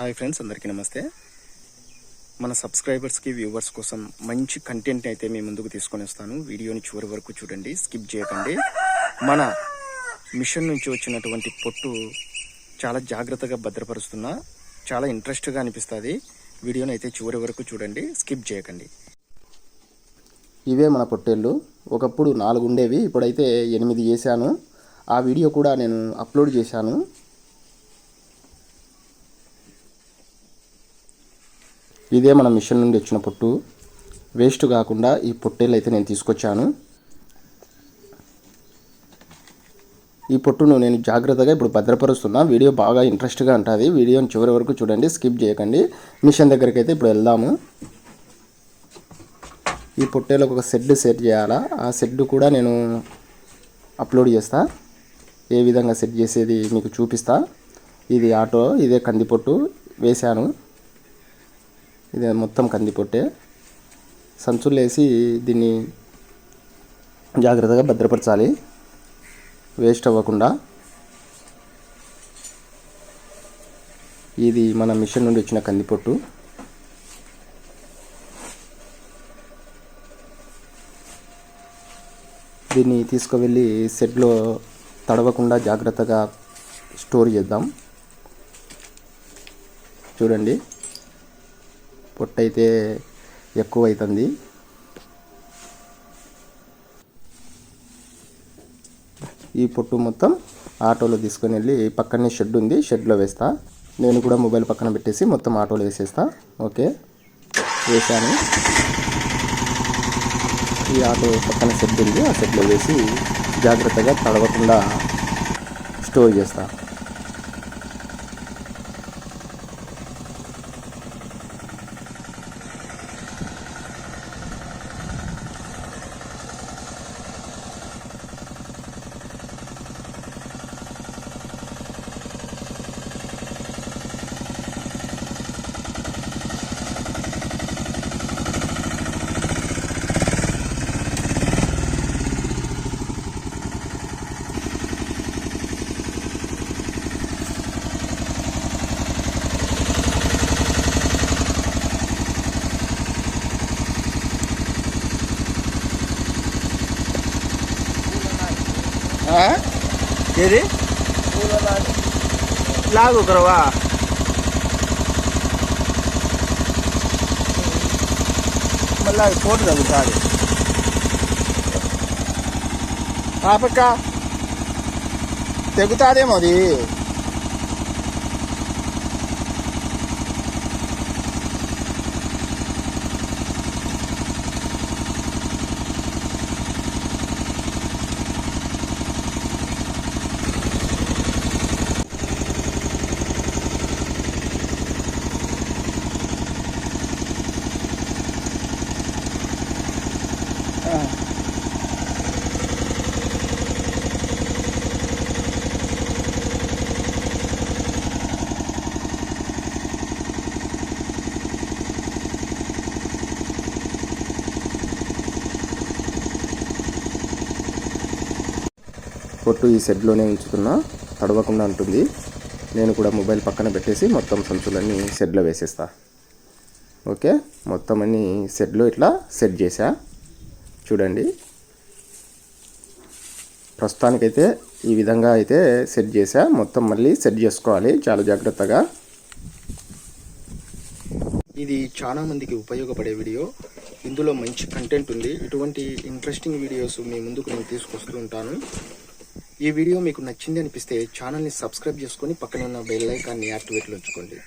Hi friends, అందరికీ నమస్తే. మన సబ్స్క్రైబర్స్కి వ్యూవర్స్ కోసం మంచి కంటెంట్ అయితే మీ ముందుకు తీసుకొని వస్తాను. వీడియోని చివరి వరకు చూడండి, స్కిప్ చేయకండి. మన మిషన్ నుంచి వచ్చినటువంటి పొట్టు చాలా జాగ్రత్తగా భద్రపరుస్తున్నా, చాలా ఇంట్రెస్ట్గా అనిపిస్తుంది. వీడియోని అయితే చివరి వరకు చూడండి, స్కిప్ చేయకండి. ఇవే మన పొట్టేళ్ళు. ఒకప్పుడు 4 ఉండేవి, ఇప్పుడైతే 8 చేశాను. ఆ వీడియో కూడా నేను అప్లోడ్ చేశాను. ఇదే మన మిషన్ నుండి వచ్చిన పొట్టు. వేస్ట్ కాకుండా ఈ పొట్టేలు అయితే నేను తీసుకొచ్చాను. ఈ పొట్టును నేను జాగ్రత్తగా ఇప్పుడు భద్రపరుస్తున్నా. వీడియో బాగా ఇంట్రెస్ట్గా ఉంటుంది. వీడియోని చివరి వరకు చూడండి, స్కిప్ చేయకండి. మిషన్ దగ్గరికి అయితే ఇప్పుడు వెళ్దాము. ఈ పొట్టేలకు ఒక సెట్ చేయాలా. ఆ సెట్ కూడా నేను అప్లోడ్ చేస్తా. ఏ విధంగా సెట్ చేసేది మీకు చూపిస్తా. ఇది ఆటో, ఇదే కందిపొట్టు వేశాను. ఇదే మొత్తం కందిపొట్టే. సంచులు వేసి దీన్ని జాగ్రత్తగా భద్రపరచాలి, వేస్ట్ అవ్వకుండా. ఇది మన మిషన్ నుండి వచ్చిన కందిపొట్టు. దీన్ని తీసుకువెళ్ళి షెడ్లో తడవకుండా జాగ్రత్తగా స్టోర్ చేద్దాం. చూడండి, పొట్టు అయితే ఎక్కువ అవుతుంది. ఈ పొట్టు మొత్తం ఆటోలో తీసుకొని వెళ్ళి పక్కనే షెడ్ ఉంది, షెడ్లో వేస్తా. నేను కూడా మొబైల్ పక్కన పెట్టేసి మొత్తం ఆటోలో వేసేస్తా. ఓకే, వేసాను. ఈ ఆటో పక్కన షెడ్ ఉంది, ఆ షెడ్లో వేసి జాగ్రత్తగా తడవకుండా స్టోర్ చేస్తా. ఏది లాగు కరవా మళ్ళీ ఫోటో తగ్గుతుంది. పక్క తెగుతాదేమో అది. పొట్టు ఈ షెడ్లోనే ఉంచుతున్నా, తడవకుండా ఉంటుంది. నేను కూడా మొబైల్ పక్కన పెట్టేసి మొత్తం సంచులన్నీ షెడ్లో వేసేస్తా. ఓకే, మొత్తం అన్నీ షెడ్లో ఇట్లా సెట్ చేసా. చూడండి, ప్రస్తుతానికైతే ఈ విధంగా అయితే సెట్ చేసా. మొత్తం మళ్ళీ సెట్ చేసుకోవాలి చాలా జాగ్రత్తగా. ఇది చాలా మందికి ఉపయోగపడే వీడియో. ఇందులో మంచి కంటెంట్ ఉంది. ఇటువంటి ఇంట్రెస్టింగ్ వీడియోస్ మీ ముందుకు నేను తీసుకొస్తూ ఉంటాను. ఈ వీడియో మీకు నచ్చింది అనిపిస్తే ఛానల్ని సబ్స్క్రైబ్ చేసుకొని పక్కన ఉన్న బెల్ ఐకాన్ని యాక్టివేట్లో ఉంచుకోండి.